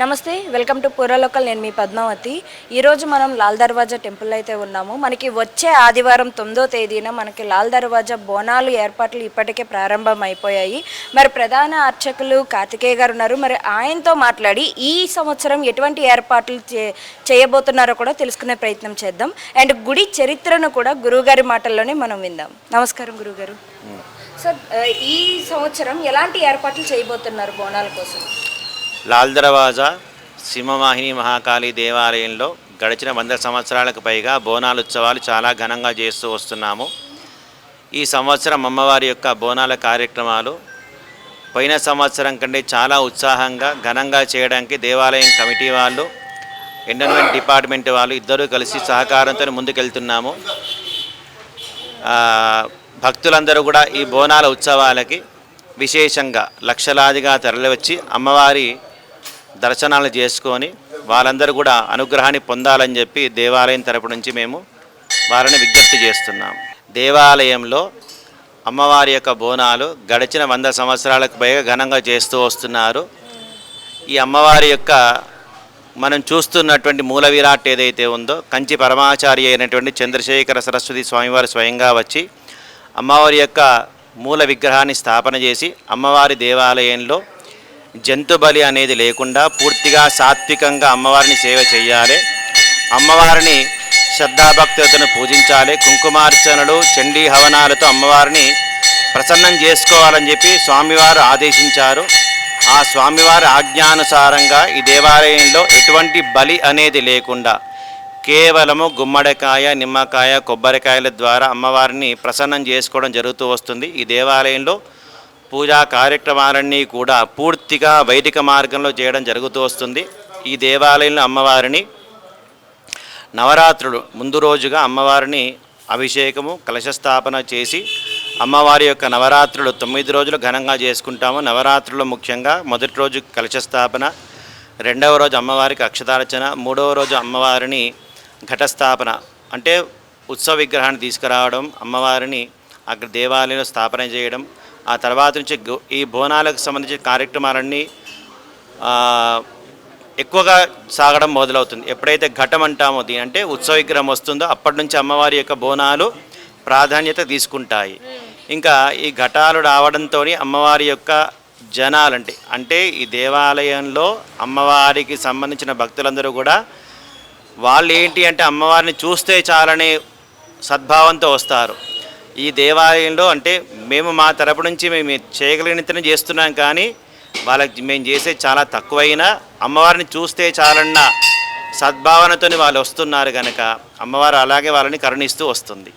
నమస్తే, welcome to పూర్వలోకల్. నేను మీ పద్మావతి. ఈరోజు మనం లాల్ దర్వాజా టెంపుల్ అయితే ఉన్నాము. మనకి వచ్చే ఆదివారం 9వ తేదీన మనకి లాల్ దర్వాజా బోనాలు ఏర్పాట్లు ఇప్పటికే ప్రారంభం అయిపోయాయి. మరి ప్రధాన అర్చకులు కార్తికేయ గారు ఉన్నారు. మరి ఆయనతో మాట్లాడి ఈ సంవత్సరం ఎటువంటి ఏర్పాట్లు చేయబోతున్నారో కూడా తెలుసుకునే ప్రయత్నం చేద్దాం. అండ్ గుడి చరిత్రను కూడా గురువుగారి మాటల్లోనే మనం విందాం. నమస్కారం గురువుగారు. సార్, ఈ సంవత్సరం ఎలాంటి ఏర్పాట్లు చేయబోతున్నారు బోనాల కోసం? లాల్ దర్వాజా సింహవాహిని మహాకాళి దేవాలయంలో గడిచిన 100 సంవత్సరాలకు పైగా బోనాల ఉత్సవాలు చాలా ఘనంగా చేస్తూ వస్తున్నాము. ఈ సంవత్సరం అమ్మవారి యొక్క బోనాల కార్యక్రమాలు పోయిన సంవత్సరం కంటే చాలా ఉత్సాహంగా ఘనంగా చేయడానికి దేవాలయం కమిటీ వాళ్ళు, ఎండోన్మెంట్ డిపార్ట్మెంట్ వాళ్ళు ఇద్దరూ కలిసి సహకారంతో ముందుకెళ్తున్నాము. భక్తులందరూ కూడా ఈ బోనాల ఉత్సవాలకి విశేషంగా లక్షలాదిగా తరలివచ్చి అమ్మవారి దర్శనాలు చేసుకొని వాళ్ళందరూ కూడా అనుగ్రహాన్ని పొందాలని చెప్పి దేవాలయం తరపు నుంచి మేము వారిని విజ్ఞప్తి చేస్తున్నాం. దేవాలయంలో అమ్మవారి యొక్క బోనాలు గడిచిన 100 సంవత్సరాలకు పైగా ఘనంగా చేస్తూ వస్తున్నారు. ఈ అమ్మవారి యొక్క మనం చూస్తున్నటువంటి మూల విరాట్ ఏదైతే ఉందో, కంచి పరమాచారి అయినటువంటి చంద్రశేఖర సరస్వతి స్వామివారు స్వయంగా వచ్చి అమ్మవారి యొక్క మూల విగ్రహాన్ని స్థాపన చేసి అమ్మవారి దేవాలయంలో జంతు బలి అనేది లేకుండా పూర్తిగా సాత్వికంగా అమ్మవారిని సేవ చేయాలి, అమ్మవారిని శ్రద్ధాభక్తులతో పూజించాలి, కుంకుమార్చనలు చండీ హవనాలతో అమ్మవారిని ప్రసన్నం చేసుకోవాలని చెప్పి స్వామివారు ఆదేశించారు. ఆ స్వామివారి ఆజ్ఞానుసారంగా ఈ దేవాలయంలో ఎటువంటి బలి అనేది లేకుండా కేవలము గుమ్మడికాయ, నిమ్మకాయ, కొబ్బరికాయల ద్వారా అమ్మవారిని ప్రసన్నం చేసుకోవడం జరుగుతూ వస్తుంది. ఈ దేవాలయంలో పూజా కార్యక్రమాలన్నీ కూడా పూర్తిగా వైదిక మార్గంలో చేయడం జరుగుతూ వస్తుంది. ఈ దేవాలయంలో అమ్మవారిని నవరాత్రులు ముందు రోజుగా అమ్మవారిని అభిషేకము కలశస్థాపన చేసి అమ్మవారి యొక్క నవరాత్రులు 9 రోజులు ఘనంగా చేసుకుంటాము. నవరాత్రులు ముఖ్యంగా మొదటి రోజు కలశస్థాపన, రెండవ రోజు అమ్మవారికి అక్షతార్చన, మూడవ రోజు అమ్మవారిని ఘటస్థాపన అంటే ఉత్సవ విగ్రహాన్ని తీసుకురావడం, అమ్మవారిని అక్కడ దేవాలయంలో స్థాపన చేయడం. ఆ తర్వాత నుంచి ఈ బోనాలకు సంబంధించిన కార్యక్రమాలన్నీ ఎక్కువగా సాగడం మొదలవుతుంది. ఎప్పుడైతే ఘటం అంటామో దీని అంటే ఉత్సవ విగ్రహం వస్తుందో అప్పటి నుంచి అమ్మవారి యొక్క బోనాలు ప్రాధాన్యత తీసుకుంటాయి. ఇంకా ఈ ఘటాలు రావడంతో అమ్మవారి యొక్క జనాలంటే అంటే ఈ దేవాలయంలో అమ్మవారికి సంబంధించిన భక్తులందరూ కూడా వాళ్ళు ఏంటి అంటే అమ్మవారిని చూస్తే చాలనే సద్భావంతో వస్తారు. ఈ దేవాలయంలో అంటే మేము మా తరపు నుంచి మేము చేయగలిగినంతనే చేస్తున్నాం, కానీ వాళ్ళకి మేము చేసే చాలా తక్కువైనా అమ్మవారిని చూస్తే చాలన్న సద్భావనతో వాళ్ళు వస్తున్నారు కనుక అమ్మవారు అలాగే వాళ్ళని కరుణిస్తూ వస్తుంది.